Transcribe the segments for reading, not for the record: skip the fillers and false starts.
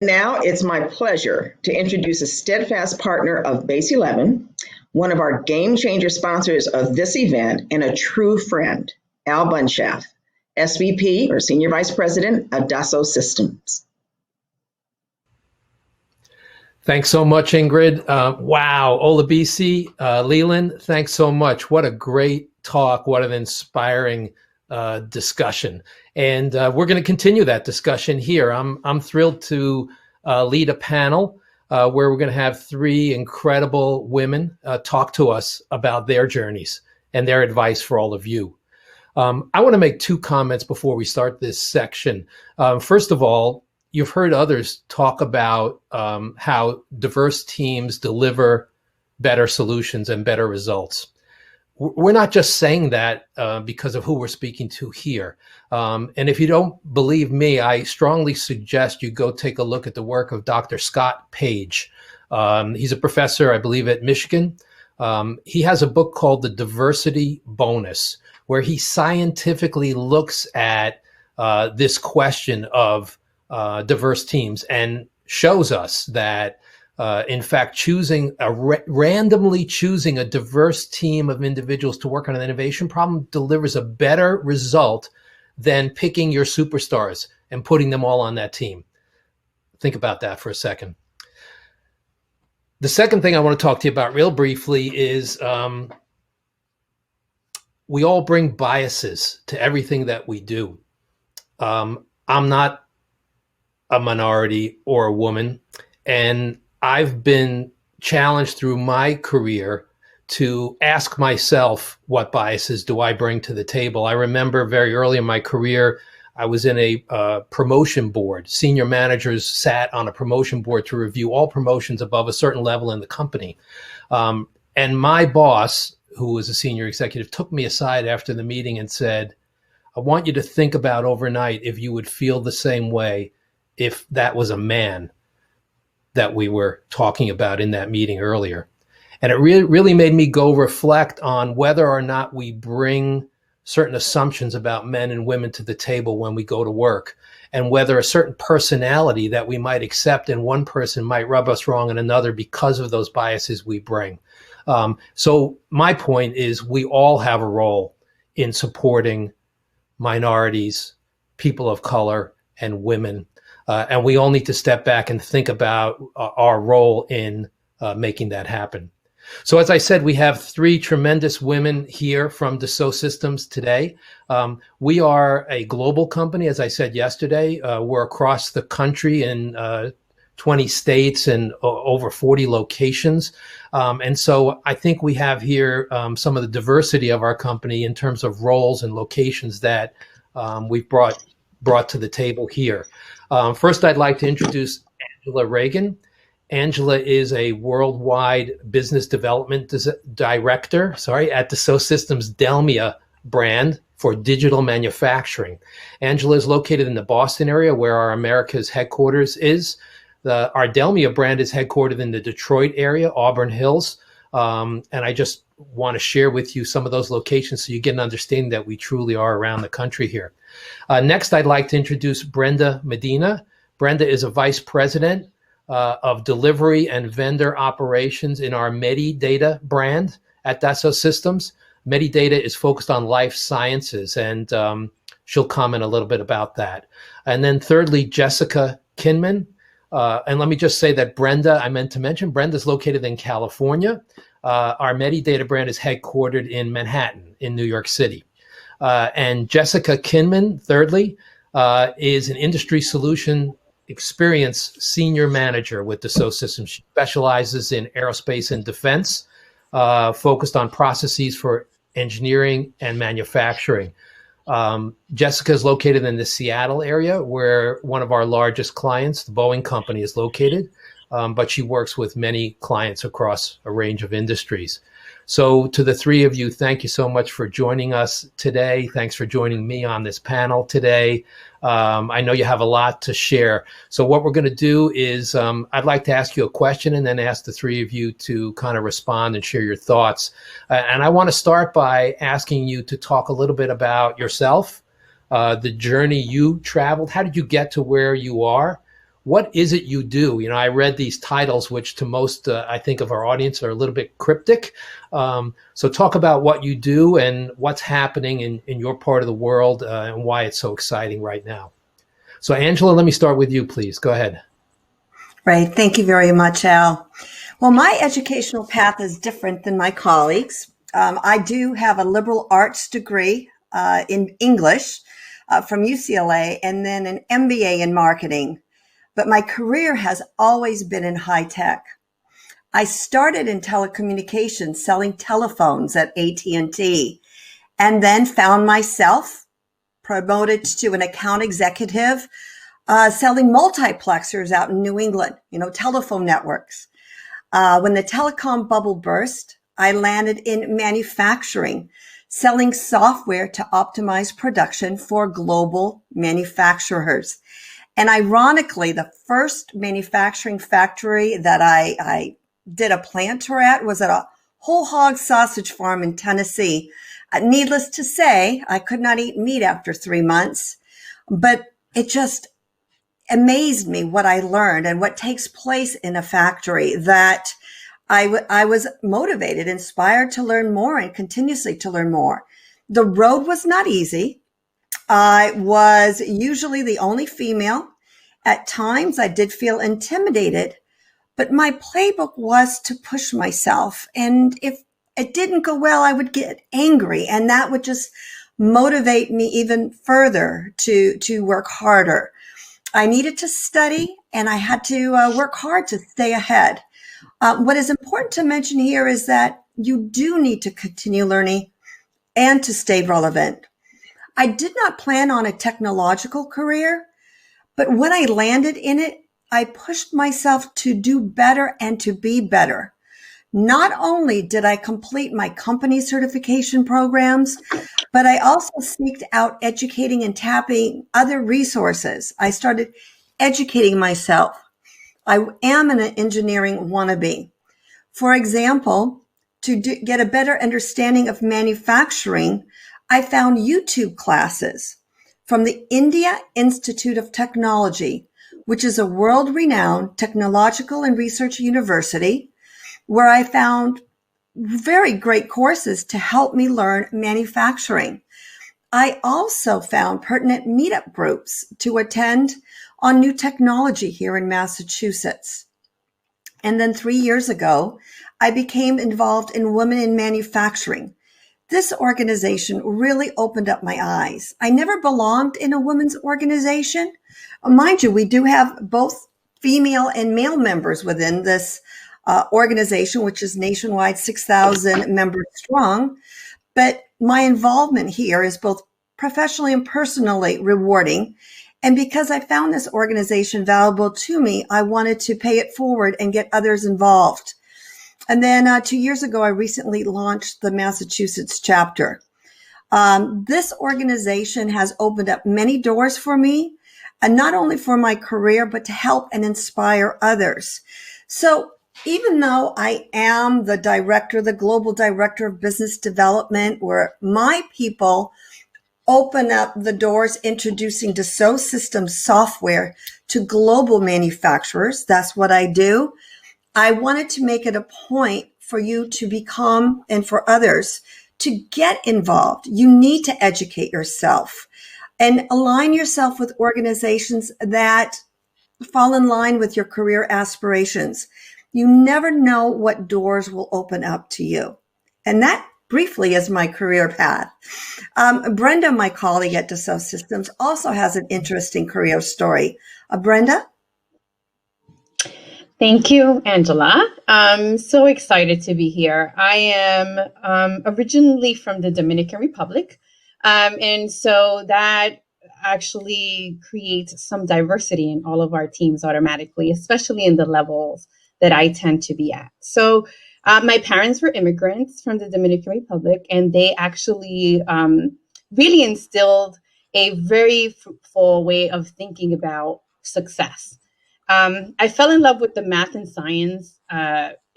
Now it's my pleasure to introduce a steadfast partner of Base 11, one of our game changer sponsors of this event, and a true friend, Al Bunshaft, SVP or Senior Vice President of Dassault Systems. Thanks so much, Ingrid. Wow, Olabisi, Leland, thanks so much. What a great talk. What an inspiring discussion. And we're going to continue that discussion here. I'm thrilled to lead a panel where we're going to have three incredible women talk to us about their journeys and their advice for all of you. I want to make two comments before we start this section. First of all, you've heard others talk about how diverse teams deliver better solutions and better results. We're not just saying that because of who we're speaking to here. And if you don't believe me, I strongly suggest you go take a look at the work of Dr. Scott Page. He's a professor, I believe, at Michigan. He has a book called The Diversity Bonus, where he scientifically looks at this question of diverse teams and shows us that in fact, randomly choosing a diverse team of individuals to work on an innovation problem delivers a better result than picking your superstars and putting them all on that team. Think about that for a second. The second thing I want to talk to you about real briefly is we all bring biases to everything that we do. I'm not a minority or a woman, and I've been challenged through my career to ask myself, what biases do I bring to the table? I remember very early in my career, I was in a promotion board. Senior managers sat on a promotion board to review all promotions above a certain level in the company. And my boss, who was a senior executive, took me aside after the meeting and said, I want you to think about overnight if you would feel the same way if that was a man that we were talking about in that meeting earlier. And it really made me go reflect on whether or not we bring certain assumptions about men and women to the table when we go to work, and whether a certain personality that we might accept in one person might rub us wrong in another because of those biases we bring. So my point is we all have a role in supporting minorities, people of color, and women. And we all need to step back and think about our role in making that happen. So as I said, we have three tremendous women here from Dassault Systems today. We are a global company, as I said yesterday. We're across the country in 20 states and over 40 locations. And so I think we have here some of the diversity of our company in terms of roles and locations that we've brought to the table here. First, I'd like to introduce Angela Reagan. Angela is a worldwide business development director, at Dassault Systems DELMIA brand for digital manufacturing. Angela is located in the Boston area, where our America's headquarters is. Our DELMIA brand is headquartered in the Detroit area, Auburn Hills. And I just want to share with you some of those locations so you get an understanding that we truly are around the country here. Next, I'd like to introduce Brenda Medina. Brenda is a vice president of delivery and vendor operations in our Medidata brand at Dassault Systems. Medidata is focused on life sciences, and she'll comment a little bit about that. And then thirdly, Jessica Kinman. And let me just say that Brenda, I meant to mention, Brenda's located in California. Our Medidata brand is headquartered in Manhattan in New York City. And Jessica Kinman, thirdly, is an industry solution experience senior manager with Dassault Systems. She specializes in aerospace and defense, focused on processes for engineering and manufacturing. Jessica is located in the Seattle area, where one of our largest clients, the Boeing company, is located, but she works with many clients across a range of industries. So to the three of you, thank you so much for joining us today. Thanks for joining me on this panel today. I know you have a lot to share. So what we're going to do is I'd like to ask you a question and then ask the three of you to kind of respond and share your thoughts. And I want to start by asking you to talk a little bit about yourself, the journey you traveled. How did you get to where you are? what is it you do? You know, I read these titles, which to most, I think, of our audience are a little bit cryptic. So talk about what you do and what's happening in your part of the world and why it's so exciting right now. So Angela, let me start with you, please. Go ahead. Right. Thank you very much, Al. Well, my educational path is different than my colleagues. I do have a liberal arts degree in English from UCLA and then an MBA in marketing. But my career has always been in high tech. I started in telecommunications, selling telephones at AT&T, and then found myself promoted to an account executive selling multiplexers out in New England, telephone networks. When the telecom bubble burst, I landed in manufacturing, selling software to optimize production for global manufacturers. And ironically, the first manufacturing factory that I did a plant tour at was at a whole hog sausage farm in Tennessee. Needless to say, I could not eat meat after 3 months, but it just amazed me what I learned and what takes place in a factory, that I was motivated, inspired to learn more and continuously to learn more. The road was not easy. I was usually the only female. At times I did feel intimidated, but my playbook was to push myself. And if it didn't go well, I would get angry, and that would just motivate me even further to work harder. I needed to study, and I had to work hard to stay ahead. What is important to mention here is that you do need to continue learning and to stay relevant. I did not plan on a technological career, but when I landed in it, I pushed myself to do better and to be better. Not only did I complete my company certification programs, but I also seeked out educating and tapping other resources. I started educating myself. I am an engineering wannabe. For example, to get a better understanding of manufacturing, I found YouTube classes from the India Institute of Technology, which is a world-renowned technological and research university, where I found very great courses to help me learn manufacturing. I also found pertinent meetup groups to attend on new technology here in Massachusetts. And then 3 years ago, I became involved in Women in Manufacturing. This organization really opened up my eyes. I never belonged in a women's organization. Mind you, we do have both female and male members within this organization, which is nationwide, 6,000 members strong. But my involvement here is both professionally and personally rewarding. And because I found this organization valuable to me, I wanted to pay it forward and get others involved. And then 2 years ago, I recently launched the Massachusetts chapter. This organization has opened up many doors for me, and not only for my career, but to help and inspire others. So even though I am the global director of business development, where my people open up the doors introducing Dassault Systèmes software to global manufacturers, that's what I do. I wanted to make it a point for you to become, and for others to get involved. You need to educate yourself and align yourself with organizations that fall in line with your career aspirations. You never know what doors will open up to you. And that briefly is my career path. Brenda, my colleague at Dassault Systèmes, also has an interesting career story. Brenda? Thank you, Angela. I'm so excited to be here. I am originally from the Dominican Republic, and so that actually creates some diversity in all of our teams automatically, especially in the levels that I tend to be at. So my parents were immigrants from the Dominican Republic, and they actually really instilled a very fruitful way of thinking about success. I fell in love with the math and science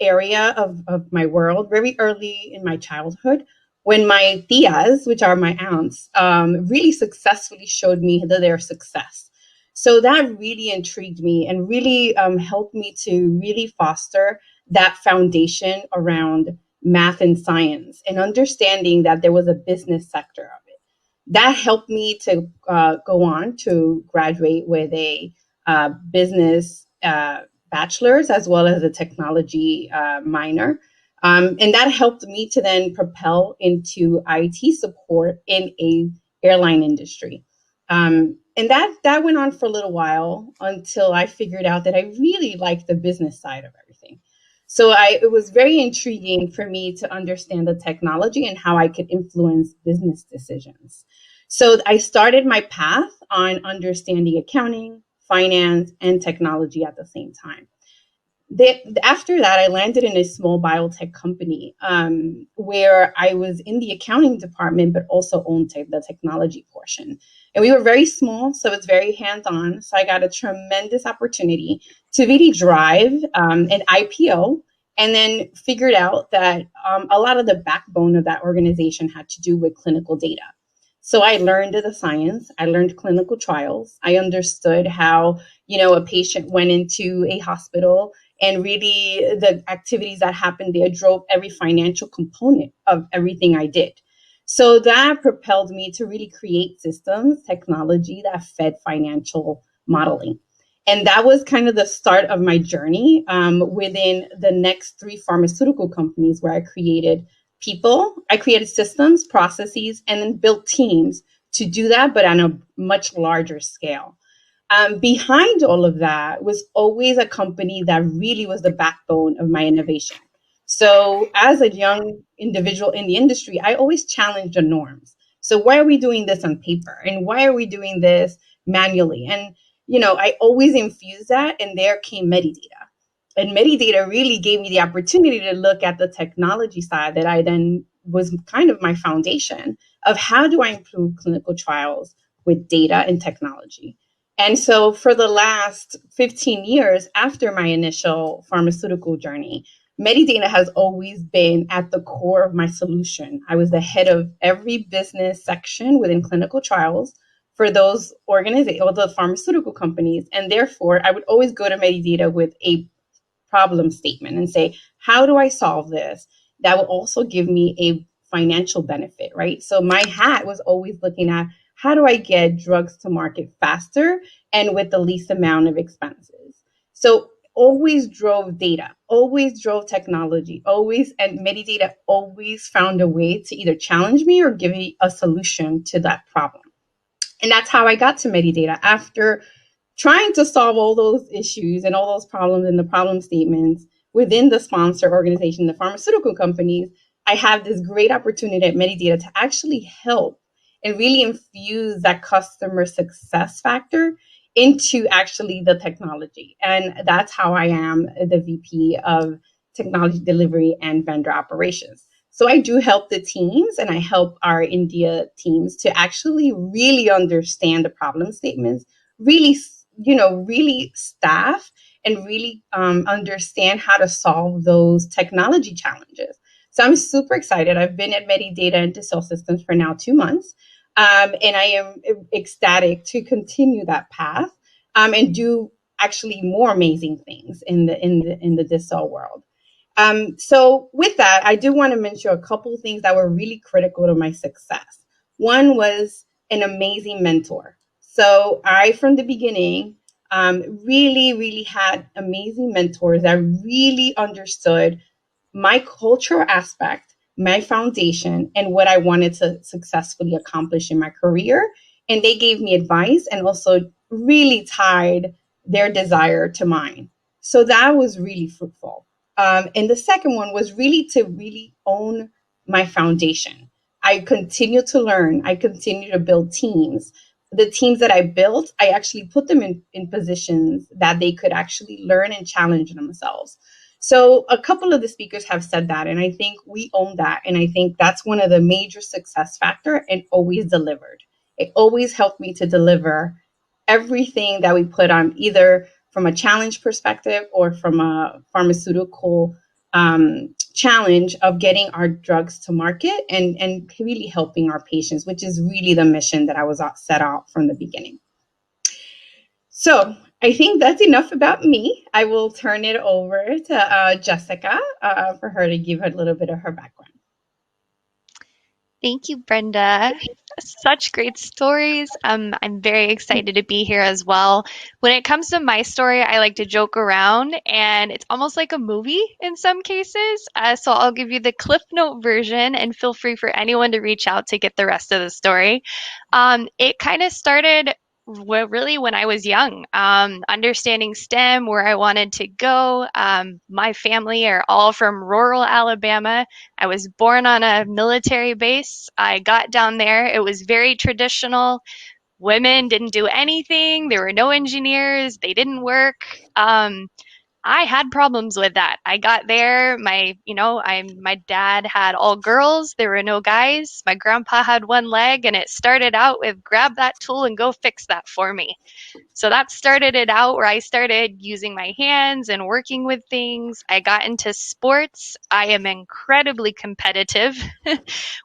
area of my world very early in my childhood, when my tias, which are my aunts, really successfully showed me their success. So that really intrigued me and really helped me to really foster that foundation around math and science and understanding that there was a business sector of it. That helped me to go on to graduate with a business bachelor's as well as a technology minor. And that helped me to then propel into IT support in a airline industry. And that went on for a little while until I figured out that I really liked the business side of everything. So it was very intriguing for me to understand the technology and how I could influence business decisions. So I started my path on understanding accounting, finance, and technology at the same time. After that, I landed in a small biotech company where I was in the accounting department, but also owned the technology portion. And we were very small, so it's very hands-on. So I got a tremendous opportunity to really drive an IPO, and then figured out that a lot of the backbone of that organization had to do with clinical data. So I learned the science, I learned clinical trials, I understood how, a patient went into a hospital and really the activities that happened there drove every financial component of everything I did. So that propelled me to really create systems, technology that fed financial modeling. And that was kind of the start of my journey within the next 3 pharmaceutical companies where I created people, I created systems, processes, and then built teams to do that, but on a much larger scale. Behind all of that was always a company that really was the backbone of my innovation. So as a young individual in the industry, I always challenged the norms. So why are we doing this on paper? And why are we doing this manually? And, I always infused that, and there came Medidata. And Medidata really gave me the opportunity to look at the technology side that I then was kind of my foundation of how do I improve clinical trials with data and technology. And so for the last 15 years after my initial pharmaceutical journey, Medidata has always been at the core of my solution. I was the head of every business section within clinical trials for those organizations or the pharmaceutical companies. And therefore, I would always go to Medidata with a problem statement and say, how do I solve this? That will also give me a financial benefit, right? So my hat was always looking at how do I get drugs to market faster and with the least amount of expenses? So always drove data, always drove technology, and Medidata always found a way to either challenge me or give me a solution to that problem. And that's how I got to Medidata. After trying to solve all those issues and all those problems and the problem statements within the sponsor organization, the pharmaceutical companies, I have this great opportunity at Medidata to actually help and really infuse that customer success factor into actually the technology. And that's how I am the VP of Technology Delivery and Vendor Operations. So I do help the teams, and I help our India teams to actually really understand the problem statements, really staff and really understand how to solve those technology challenges. So I'm super excited. I've been at Medidata and Dassault Systems for now 2 months. And I am ecstatic to continue that path and do actually more amazing things in the Dassault world. So with that, I do want to mention a couple of things that were really critical to my success. One was an amazing mentor. So I, from the beginning, really, really had amazing mentors that really understood my cultural aspect, my foundation, and what I wanted to successfully accomplish in my career. And they gave me advice and also really tied their desire to mine. So that was really fruitful. And the second one was really to really own my foundation. I continue to learn. I continue to build teams. The teams that I built, I actually put them in positions that they could actually learn and challenge themselves. So a couple of the speakers have said that, and I think we own that. And I think that's one of the major success factor, and always delivered. It always helped me to deliver everything that we put on, either from a challenge perspective or from a pharmaceutical challenge of getting our drugs to market and really helping our patients, which is really the mission that I was set out from the beginning. So I think that's enough about me. I will turn it over to Jessica for her to give a little bit of her background. Thank you, Brenda. Such great stories. I'm very excited to be here as well. When it comes to my story, I like to joke around, and it's almost like a movie in some cases. So I'll give you the Cliff Note version, and feel free for anyone to reach out to get the rest of the story. It kind of started really when I was young, understanding STEM, where I wanted to go. My family are all from rural Alabama. I was born on a military base. I got down there. It was very traditional. Women didn't do anything. There were no engineers. They didn't work. I had problems with that. I got there. My dad had all girls. There were no guys. My grandpa had one leg, and it started out with grab that tool and go fix that for me. So that started it out, where I started using my hands and working with things. I got into sports. I am incredibly competitive,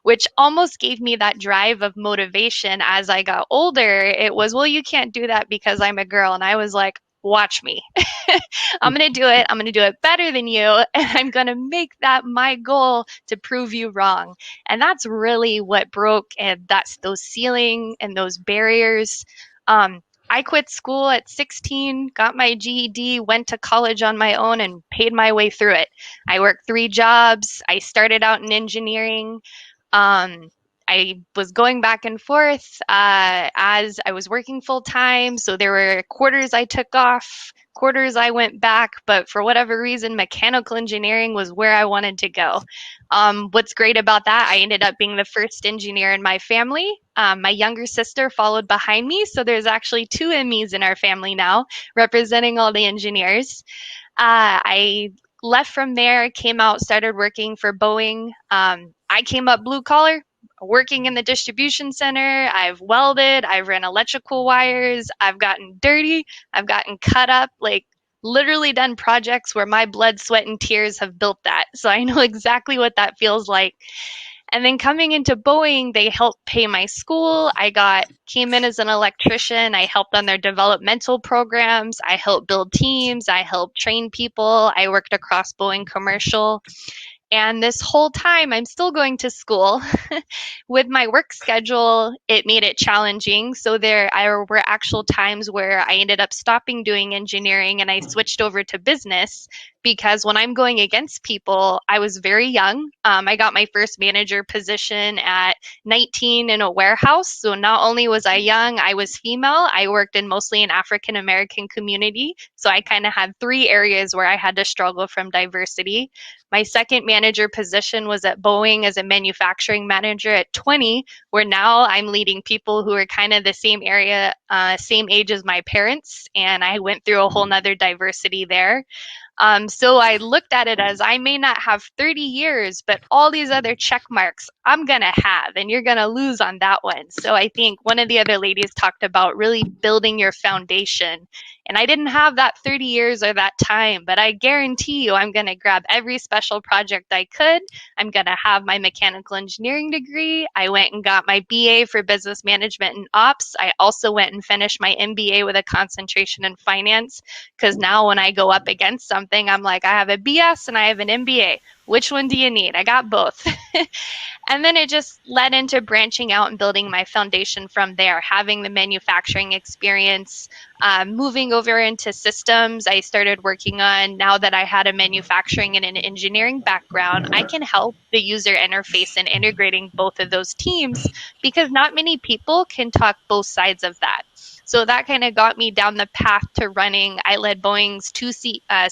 which almost gave me that drive of motivation as I got older. It was, well, you can't do that because I'm a girl. And I was like, watch me. I'm going to do it. I'm going to do it better than you. And I'm going to make that my goal to prove you wrong. And that's really what broke those ceiling and those barriers. I quit school at 16, got my GED, went to college on my own, and paid my way through it. I worked 3 jobs. I started out in engineering. I was going back and forth as I was working full time. So there were quarters I took off, quarters I went back, but for whatever reason, mechanical engineering was where I wanted to go. What's great about that, I ended up being the first engineer in my family. My younger sister followed behind me. So there's actually 2 Emmys in our family now, representing all the engineers. I left from there, came out, started working for Boeing. I came up blue collar, working in the distribution center. I've welded, I've ran electrical wires, I've gotten dirty, I've gotten cut up, like literally done projects where my blood, sweat, and tears have built that. So I know exactly what that feels like. And then coming into Boeing, they helped pay my school. Came in as an electrician. I helped on their developmental programs. I helped build teams. I helped train people. I worked across Boeing Commercial. And this whole time, I'm still going to school. With my work schedule, it made it challenging. So there were actual times where I ended up stopping doing engineering and I switched over to business, because when I'm going against people, I was very young. I got my first manager position at 19 in a warehouse. So not only was I young, I was female. I worked in mostly an African American community. So I kind of had 3 areas where I had to struggle from diversity. My second manager position was at Boeing as a manufacturing manager at 20, where now I'm leading people who are kind of the same area, same age as my parents. And I went through a whole nother diversity there. So I looked at it as, I may not have 30 years, but all these other check marks I'm going to have, and you're going to lose on that one. So I think one of the other ladies talked about really building your foundation. And I didn't have that 30 years or that time, but I guarantee you I'm going to grab every special project I could. I'm going to have my mechanical engineering degree. I went and got my BA for business management and ops. I also went and finished my MBA with a concentration in finance, because now when I go up against something, I'm like, I have a BS and I have an MBA. Which one do you need? I got both. And then it just led into branching out and building my foundation from there, having the manufacturing experience, moving over into systems. I started working on, now that I had a manufacturing and an engineering background, I can help the user interface and integrating both of those teams, because not many people can talk both sides of that. So that kind of got me down the path to running. I led Boeing's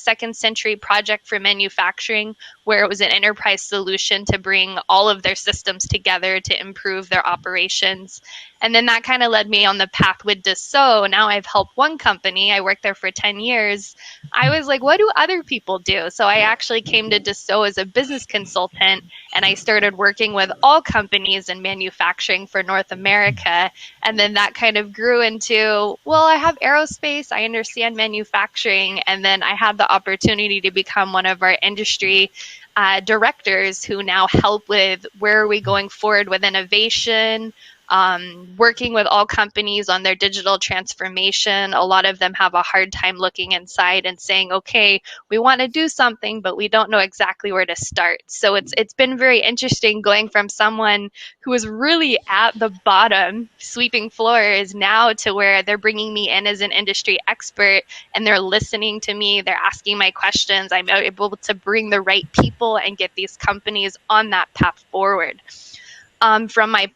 second century project for manufacturing, where it was an enterprise solution to bring all of their systems together to improve their operations. And then that kind of led me on the path with Dassault. Now I've helped one company. I worked there for 10 years. I was like, what do other people do? So I actually came to Dassault as a business consultant, and I started working with all companies in manufacturing for North America. And then that kind of grew into, well, I have aerospace, I understand manufacturing. And then I had the opportunity to become one of our industry directors who now help with where are we going forward with innovation, working with all companies on their digital transformation. A lot of them have a hard time looking inside and saying, okay, we want to do something, but we don't know exactly where to start. So it's been very interesting going from someone who was really at the bottom, sweeping floors, now to where they're bringing me in as an industry expert and they're listening to me, they're asking my questions. I'm able to bring the right people and get these companies on that path forward. From my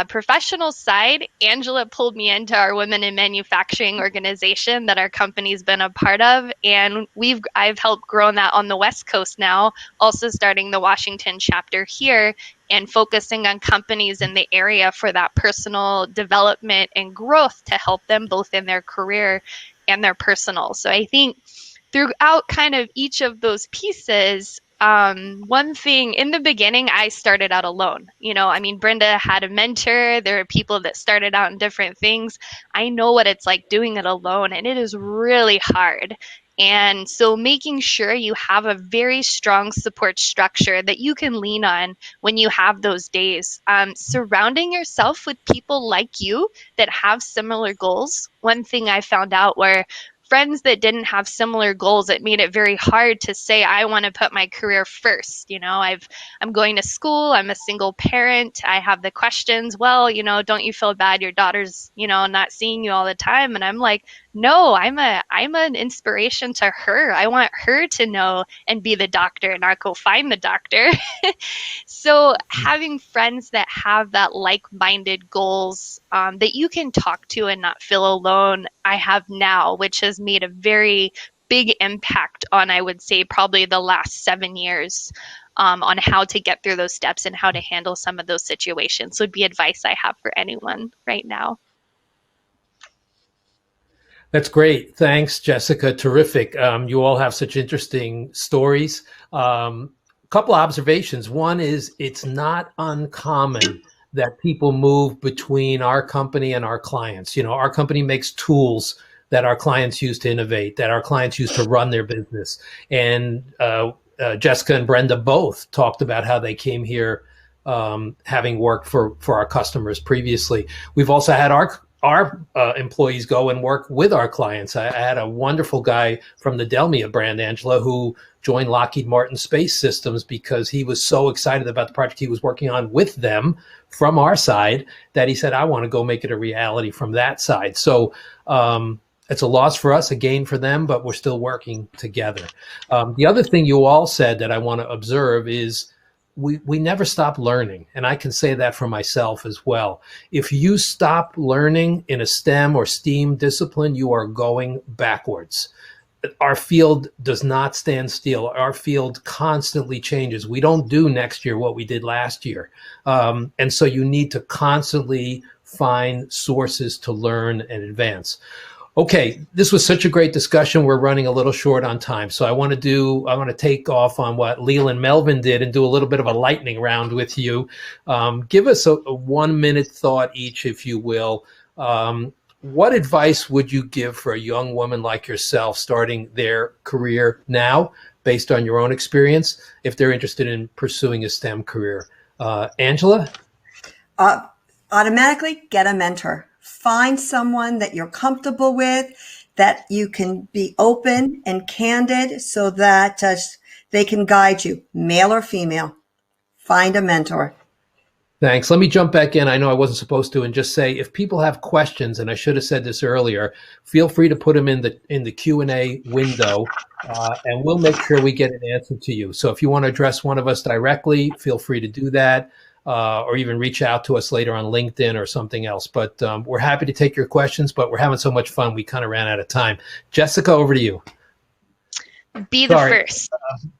professional side, Angela pulled me into our Women in Manufacturing organization that our company's been a part of, and I've helped grow that on the West Coast now, also starting the Washington chapter here and focusing on companies in the area for that personal development and growth to help them both in their career and their personal. So I think throughout kind of each of those pieces, one thing in the beginning, I started out alone. Brenda had a mentor. There are people that started out in different things. I know what it's like doing it alone, and it is really hard. And so making sure you have a very strong support structure that you can lean on when you have those days. Surrounding yourself with people like you that have similar goals. One thing I found out were friends that didn't have similar goals, it made it very hard to say, I want to put my career first. I'm going to school. I'm a single parent. I have the questions. Well, don't you feel bad your daughter's, not seeing you all the time? And I'm like, no, I'm an inspiration to her. I want her to know and be the doctor, not go find the doctor. So having friends that have that like-minded goals that you can talk to and not feel alone, I have now, which has made a very big impact on, I would say, probably the last 7 years on how to get through those steps and how to handle some of those situations would be advice I have for anyone right now. That's great. Thanks, Jessica. Terrific. You all have such interesting stories. Couple observations. One is it's not uncommon that people move between our company and our clients. Our company makes tools that our clients use to innovate, that our clients use to run their business. And Jessica and Brenda both talked about how they came here having worked for our customers previously. We've also had our employees go and work with our clients. I had a wonderful guy from the DELMIA brand, Angela, who joined Lockheed Martin Space Systems because he was so excited about the project he was working on with them from our side that he said, I want to go make it a reality from that side. So it's a loss for us, a gain for them, but we're still working together. The other thing you all said that I want to observe is we never stop learning. And I can say that for myself as well. If you stop learning in a STEM or STEAM discipline, you are going backwards. Our field does not stand still. Our field constantly changes. We don't do next year what we did last year. And so you need to constantly find sources to learn and advance. Okay, this was such a great discussion. We're running a little short on time. So I want to take off on what Leland Melvin did and do a little bit of a lightning round with you. Give us a 1 minute thought each, if you will. What advice would you give for a young woman like yourself starting their career now, based on your own experience, if they're interested in pursuing a STEM career? Angela? Automatically get a mentor. Find someone that you're comfortable with, that you can be open and candid so that they can guide you, male or female. Find a mentor. Thanks. Let me jump back in. I know I wasn't supposed to, and just say, if people have questions, and I should have said this earlier, feel free to put them in the Q&A window, and we'll make sure we get an answer to you. So if you want to address one of us directly, feel free to do that. Or even reach out to us later on LinkedIn or something else. But we're happy to take your questions, but we're having so much fun, we kind of ran out of time. Jessica, over to you. Be the first.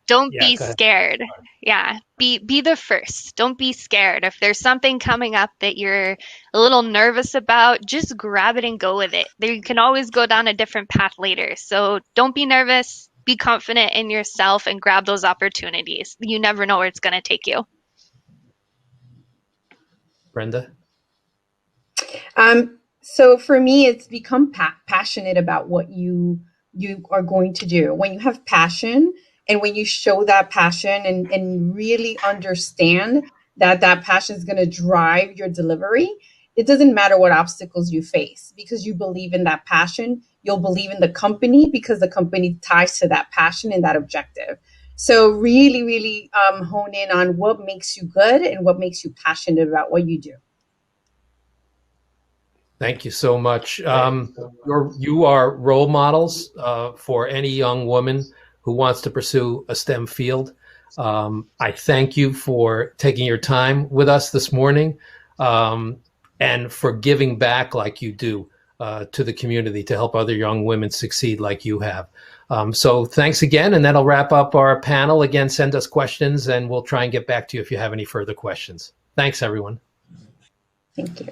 Don't be scared. Yeah, be the first. Don't be scared. If there's something coming up that you're a little nervous about, just grab it and go with it. You can always go down a different path later. So don't be nervous. Be confident in yourself and grab those opportunities. You never know where it's going to take you. Brenda? So for me, it's become passionate about what you are going to do. When you have passion and when you show that passion and really understand that passion is going to drive your delivery, it doesn't matter what obstacles you face, because you believe in that passion. You'll believe in the company because the company ties to that passion and that objective. So really, really hone in on what makes you good and what makes you passionate about what you do. Thank you so much. You are role models for any young woman who wants to pursue a STEM field. I thank you for taking your time with us this morning and for giving back like you do to the community to help other young women succeed like you have. So thanks again, and that'll wrap up our panel. Again, send us questions, and we'll try and get back to you if you have any further questions. Thanks, everyone. Thank you.